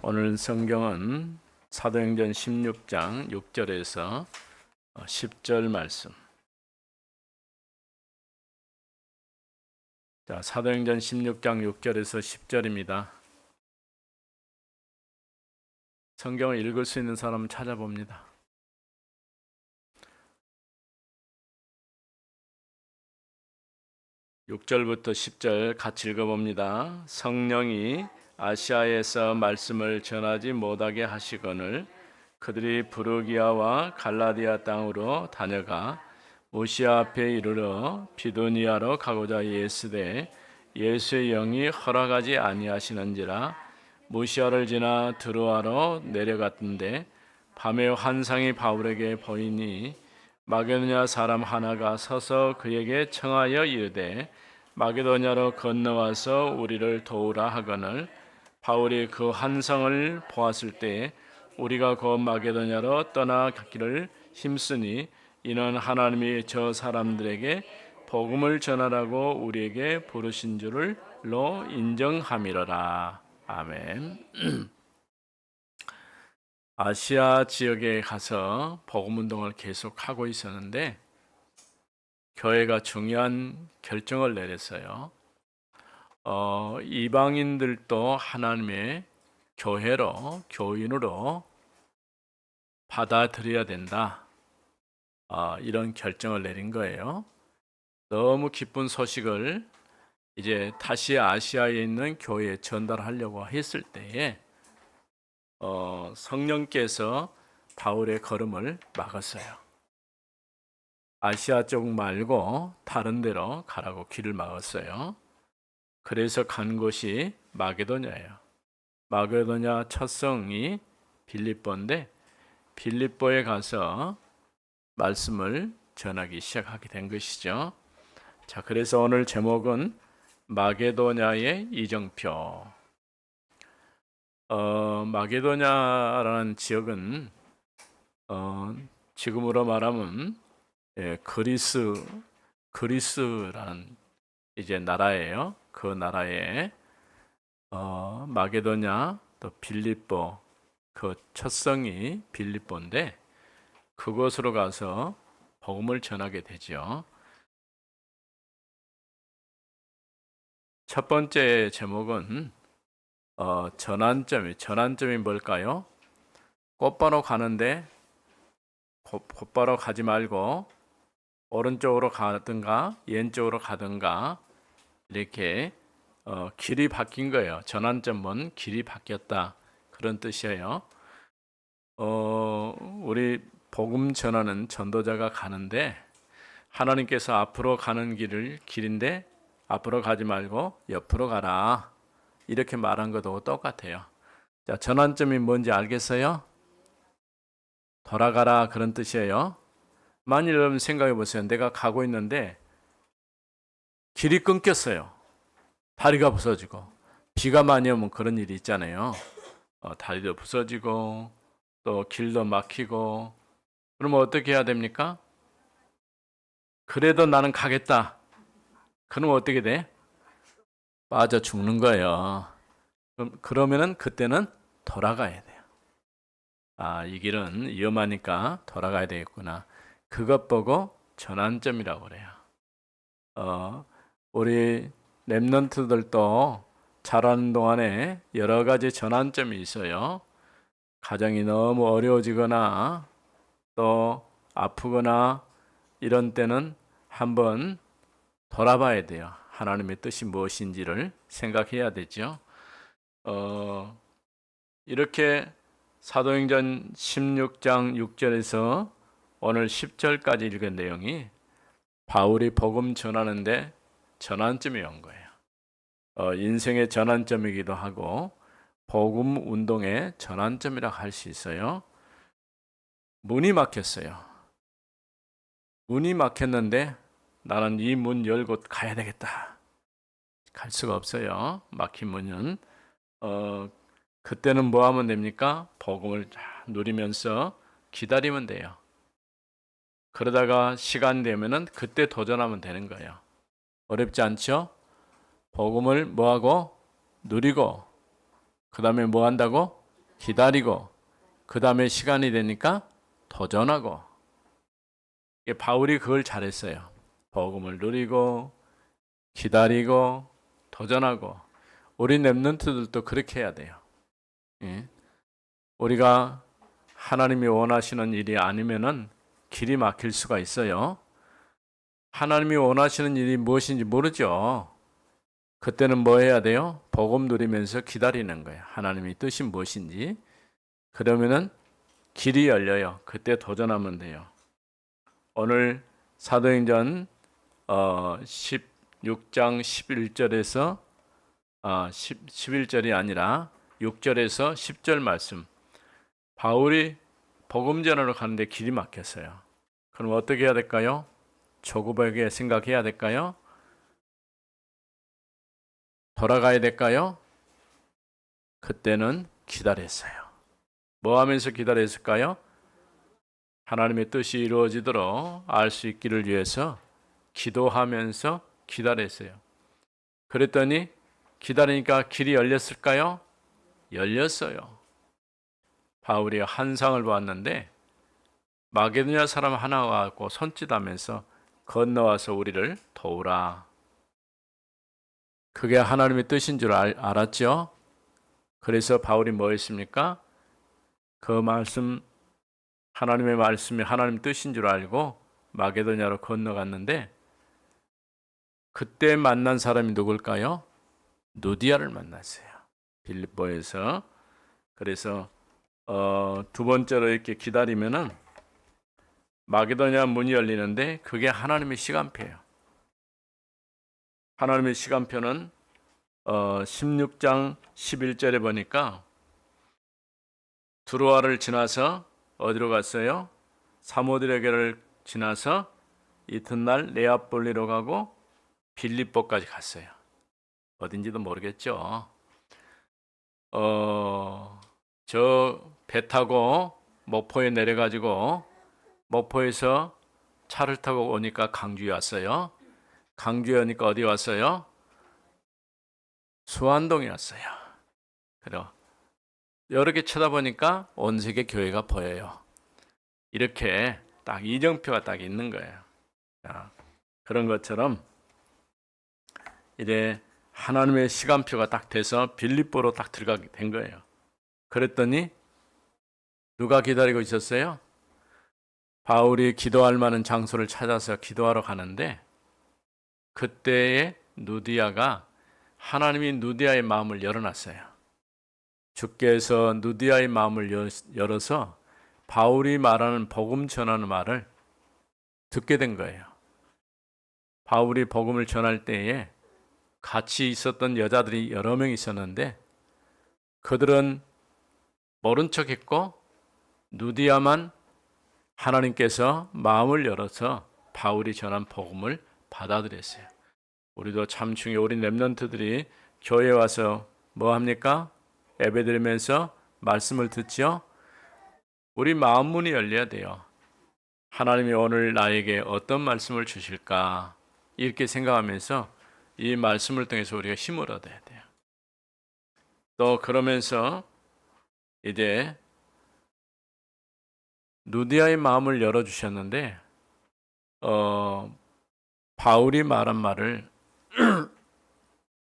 오늘 성경은 사도행전 16장 6절에서 10절 말씀. 자, 사도행전 16장 6절에서 10절입니다. 성경을 읽을 수 있는 사람은 찾아봅니다. (6절부터) (10절) 같이 읽어봅니다. 성령이 아시아에서 말씀을 전하지 못하게 하시거늘 그들이 부르기아와 갈라디아 땅으로 다녀가 무시아 앞에 이르러 비두니아로 가고자 예스되 예수의 영이 허락하지 아니하시는지라. 무시아를 지나 드로아로 내려갔던데 밤에 환상이 바울에게 보이니 마게도냐 사람 하나가 서서 그에게 청하여 이르되 마게도냐로 건너와서 우리를 도우라 하거늘 바울이 그 환상을 보았을 때 우리가 곧 마게도냐로 떠나가기를 힘쓰니 이는 하나님이 저 사람들에게 복음을 전하라고 우리에게 부르신 줄로 인정함이로라. 아멘. 아시아 지역에 가서 복음 운동을 계속하고 있었는데 교회가 중요한 결정을 내렸어요. 이방인들도 하나님의 교회로, 교인으로 받아들여야 된다. 이런 결정을 내린 거예요. 너무 기쁜 소식을 이제 다시 아시아에 있는 교회에 전달하려고 했을 때에 성령께서 바울의 걸음을 막았어요. 아시아 쪽 말고 다른 데로 가라고 길을 막았어요. 그래서 간 곳이 마게도냐예요. 마게도냐 첫 성이 빌립보인데 빌립보에 가서 말씀을 전하기 시작하게 된 것이죠. 자, 그래서 오늘 제목은 마게도냐의 이정표. 마게도냐라는 지역은 지금으로 말하면 그리스라는 이제 나라예요. 그 나라에 마게도냐 또 빌립보 그 첫 성이 빌립보인데 그곳으로 가서 복음을 전하게 되죠. 첫 번째 제목은 전환점이 뭘까요? 곧바로 가는데 곧바로 가지 말고 오른쪽으로 가든가 왼쪽으로 가든가 이렇게 길이 바뀐 거예요. 전환점은 길이 바뀌었다 그런 뜻이에요. 우리 복음 전하는 전도자가 가는데 하나님께서 앞으로 가는 길인데 앞으로 가지 말고 옆으로 가라 이렇게 말한 것도 똑같아요. 자, 전환점이 뭔지 알겠어요? 돌아가라 그런 뜻이에요. 만일 여러분 생각해 보세요. 내가 가고 있는데 길이 끊겼어요. 다리가 부서지고 비가 많이 오면 그런 일이 있잖아요. 다리도 부서지고 또 길도 막히고 그러면 어떻게 해야 됩니까? 그래도 나는 가겠다. 그러면 어떻게 돼? 빠져 죽는 거예요. 그러면은 그때는 돌아가야 돼요. 이 길은 위험하니까 돌아가야 되겠구나. 그것 보고 전환점이라고 그래요. 우리 랩런트들도 자라는 동안에 여러 가지 전환점이 있어요. 가정이 너무 어려워지거나 또 아프거나 이런 때는 한번 돌아봐야 돼요. 하나님의 뜻이 무엇인지를 생각해야 되죠. 이렇게 사도행전 16장 6절에서 오늘 10절까지 읽은 내용이 바울이 복음 전하는데 전환점이 온 거예요. 인생의 전환점이기도 하고 복음 운동의 전환점이라고 할 수 있어요. 문이 막혔어요. 문이 막혔는데 나는 이 문 열고 가야 되겠다. 갈 수가 없어요. 막힌 문은. 그때는 뭐 하면 됩니까? 복음을 누리면서 기다리면 돼요. 그러다가 시간 되면은 그때 도전하면 되는 거예요. 어렵지 않죠? 복음을 뭐하고? 누리고 그 다음에 뭐 한다고? 기다리고 그 다음에 시간이 되니까 도전하고. 바울이 그걸 잘했어요. 복음을 누리고 기다리고 도전하고. 우리 렘넌트들도 그렇게 해야 돼요. 예. 우리가 하나님이 원하시는 일이 아니면은 길이 막힐 수가 있어요. 하나님이 원하시는 일이 무엇인지 모르죠. 그때는 뭐 해야 돼요? 복음 누리면서 기다리는 거예요. 하나님의 뜻이 무엇인지. 그러면은 길이 열려요. 그때 도전하면 돼요. 오늘 사도행전 16장 11절에서 11절이 아니라 6절에서 10절 말씀. 바울이 복음 전하러 가는데 길이 막혔어요. 그럼 어떻게 해야 될까요? 조급하게 생각해야 될까요? 돌아가야 될까요? 그때는 기다렸어요. 뭐 하면서 기다렸을까요? 하나님의 뜻이 이루어지도록 알 수 있기를 위해서 기도하면서 기다렸어요. 그랬더니 기다리니까 길이 열렸을까요? 열렸어요. 바울이 환상을 보았는데 마게도냐 사람 하나 와서 손짓하면서 건너와서 우리를 도우라. 그게 하나님의 뜻인 줄 알았죠? 그래서 바울이 뭐 했습니까? 그 말씀, 하나님의 말씀이 하나님 뜻인 줄 알고 마게도냐로 건너갔는데 그때 만난 사람이 누굴까요? 누디아를 만났어요. 빌립보에서. 그래서 두 번째로 이렇게 기다리면은 마게도냐 문이 열리는데 그게 하나님의 시간표예요. 하나님의 시간표는 16장 11절에 보니까 두로아를 지나서 어디로 갔어요? 사모드레게를 지나서 이튿날 네아폴리로 가고 빌립보까지 갔어요. 어딘지도 모르겠죠. 저 배 타고 목포에 내려가지고 목포에서 차를 타고 오니까 강주에 왔어요. 강주에 오니까 어디 왔어요? 수안동에 왔어요. 그래요. 여러 개 쳐다보니까 온 세계 교회가 보여요. 이렇게 딱 이정표가 딱 있는 거예요. 자, 그런 것처럼 이제 하나님의 시간표가 딱 돼서 빌립보로 딱 들어가게 된 거예요. 그랬더니 누가 기다리고 있었어요? 바울이 기도할 만한 장소를 찾아서 기도하러 가는데 그때에 누디아가 하나님이 누디아의 마음을 열어놨어요. 주께서 누디아의 마음을 열어서 바울이 말하는 복음 전하는 말을 듣게 된 거예요. 바울이 복음을 전할 때에 같이 있었던 여자들이 여러 명 있었는데 그들은 모른 척했고 누디아만 하나님께서 마음을 열어서 바울이 전한 복음을 받아들였어요. 우리도 참 중요해요. 우리 렘넌트들이 교회에 와서 뭐 합니까? 예배드리면서 말씀을 듣죠. 우리 마음 문이 열려야 돼요. 하나님이 오늘 나에게 어떤 말씀을 주실까 이렇게 생각하면서 이 말씀을 통해서 우리가 힘을 얻어야 돼요. 또 그러면서 이제 누디아의 마음을 열어주셨는데 바울이 말한 말을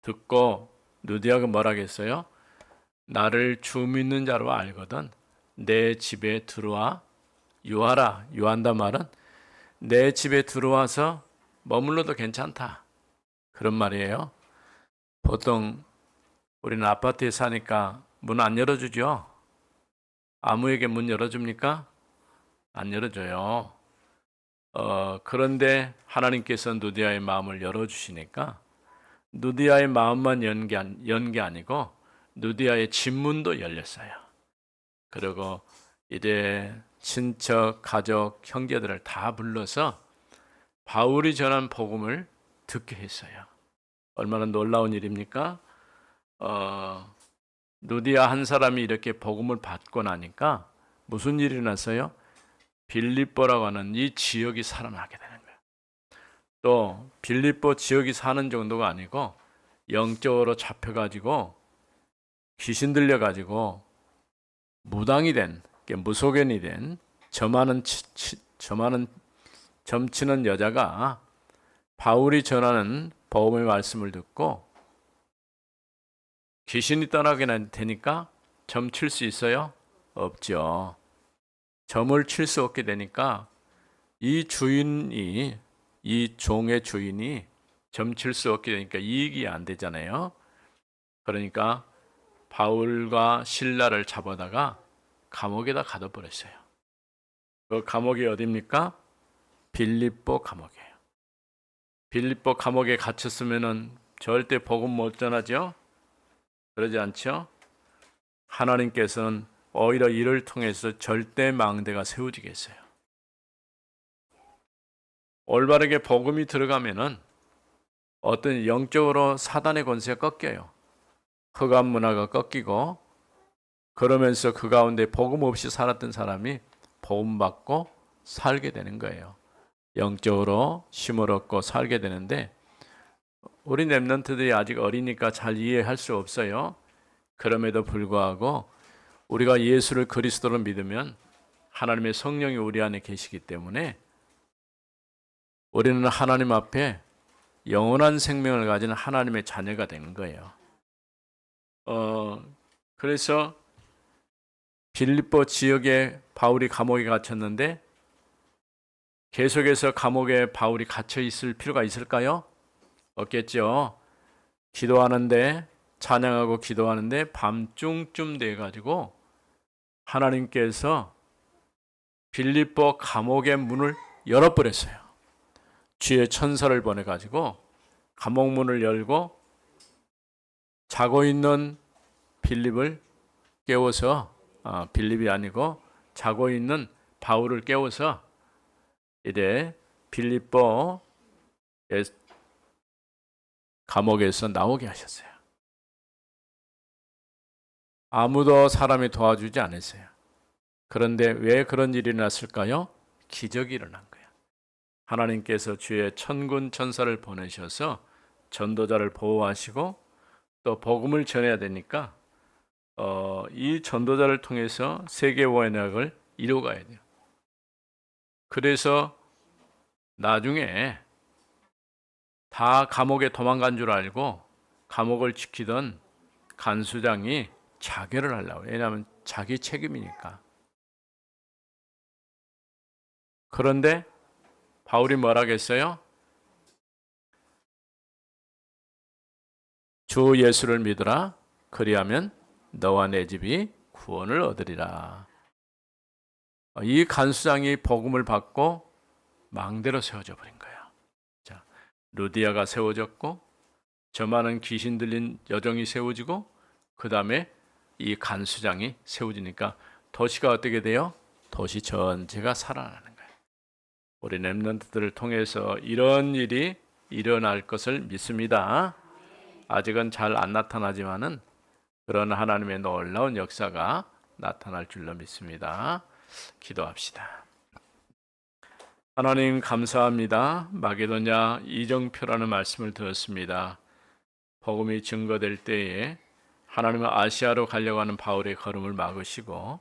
듣고 누디아가 뭐라겠어요? 나를 주 믿는 자로 알거든 내 집에 들어와 유하라. 유한다 말은 내 집에 들어와서 머물러도 괜찮다. 그런 말이에요. 보통 우리는 아파트에 사니까 문 안 열어주죠. 아무에게 문 열어줍니까? 안 열어줘요. 그런데 하나님께서 누디아의 마음을 열어주시니까 누디아의 마음만 연 게 아니고 누디아의 집문도 열렸어요. 그리고 이제 친척, 가족, 형제들을 다 불러서 바울이 전한 복음을 듣게 했어요. 얼마나 놀라운 일입니까? 누디아 한 사람이 이렇게 복음을 받고 나니까 무슨 일이 났어요? 빌립보라고 하는 이 지역이 살아나게 되는 거예요. 또 빌립보 지역이 사는 정도가 아니고 영적으로 잡혀가지고 귀신 들려가지고 무당이 된, 무속인이 된 점하는 점치는 여자가 바울이 전하는 복음의 말씀을 듣고 귀신이 떠나게 되니까 점칠 수 있어요? 없죠. 점을 칠 수 없게 되니까 이 종의 주인이 점칠 수 없게 되니까 이익이 안 되잖아요. 그러니까 바울과 실라를 잡아다가 감옥에다 가둬버렸어요. 그 감옥이 어디입니까? 빌립보 감옥이에요. 빌립보 감옥에 갇혔으면은 절대 복음 못 전하죠? 그러지 않죠? 하나님께서는 오히려 이를 통해서 절대 망대가 세워지겠어요. 올바르게 복음이 들어가면은 어떤 영적으로 사단의 권세가 꺾여요. 흑암 문화가 꺾이고 그러면서 그 가운데 복음 없이 살았던 사람이 복음 받고 살게 되는 거예요. 영적으로 힘을 얻고 살게 되는데 우리 렘넌트들이 아직 어리니까 잘 이해할 수 없어요. 그럼에도 불구하고 우리가 예수를 그리스도로 믿으면 하나님의 성령이 우리 안에 계시기 때문에 우리는 하나님 앞에 영원한 생명을 가진 하나님의 자녀가 되는 거예요. 그래서 빌립보 지역에 바울이 감옥에 갇혔는데 계속해서 감옥에 바울이 갇혀 있을 필요가 있을까요? 없겠죠. 기도하는데 찬양하고 기도하는데 밤중쯤 돼 가지고 하나님께서 빌립보 감옥의 문을 열어버렸어요. 주의 천사를 보내 가지고 감옥 문을 열고 자고 있는 빌립을 깨워서 빌립이 아니고 자고 있는 바울을 깨워서 이제 빌립보 감옥에서 나오게 하셨어요. 아무도 사람이 도와주지 않았어요. 그런데 왜 그런 일이 났을까요? 기적이 일어난 거예요. 하나님께서 주의 천군 천사를 보내셔서 전도자를 보호하시고 또 복음을 전해야 되니까 이 전도자를 통해서 세계 원약을 이루어가야 돼요. 그래서 나중에 다 감옥에 도망간 줄 알고 감옥을 지키던 간수장이 자결을 하려고. 왜냐하면 자기 책임이니까. 그런데 바울이 뭐라겠어요? 주 예수를 믿으라. 그리하면 너와 내 집이 구원을 얻으리라. 이 간수장이 복음을 받고 망대로 세워져 버린 거예요. 자, 루디아가 세워졌고 저 많은 귀신 들린 여종이 세워지고 그 다음에 이 간수장이 세워지니까 도시가 어떻게 돼요? 도시 전체가 살아나는 거예요. 우리 렘넌트들을 통해서 이런 일이 일어날 것을 믿습니다. 아직은 잘 안 나타나지만은 그런 하나님의 놀라운 역사가 나타날 줄로 믿습니다. 기도합시다. 하나님 감사합니다. 마게도냐 이정표라는 말씀을 들었습니다. 복음이 증거될 때에 하나님은 아시아로 가려고 하는 바울의 걸음을 막으시고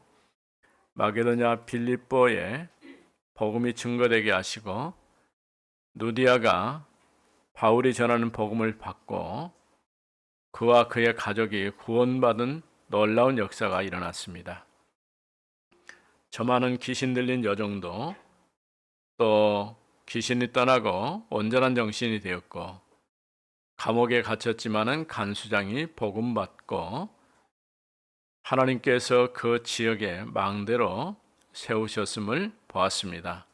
마게도냐 빌립보에 복음이 증거되게 하시고 누디아가 바울이 전하는 복음을 받고 그와 그의 가족이 구원받은 놀라운 역사가 일어났습니다. 저 많은 귀신 들린 여종도 또 귀신이 떠나고 온전한 정신이 되었고 감옥에 갇혔지만은 간수장이 복음 받고 하나님께서 그 지역에 망대로 세우셨음을 보았습니다.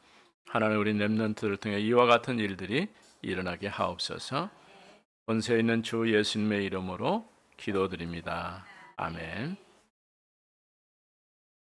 하나님 우리 렘넌트를 통해 이와 같은 일들이 일어나게 하옵소서. 권세 있는 주 예수님의 이름으로 기도드립니다. 아멘.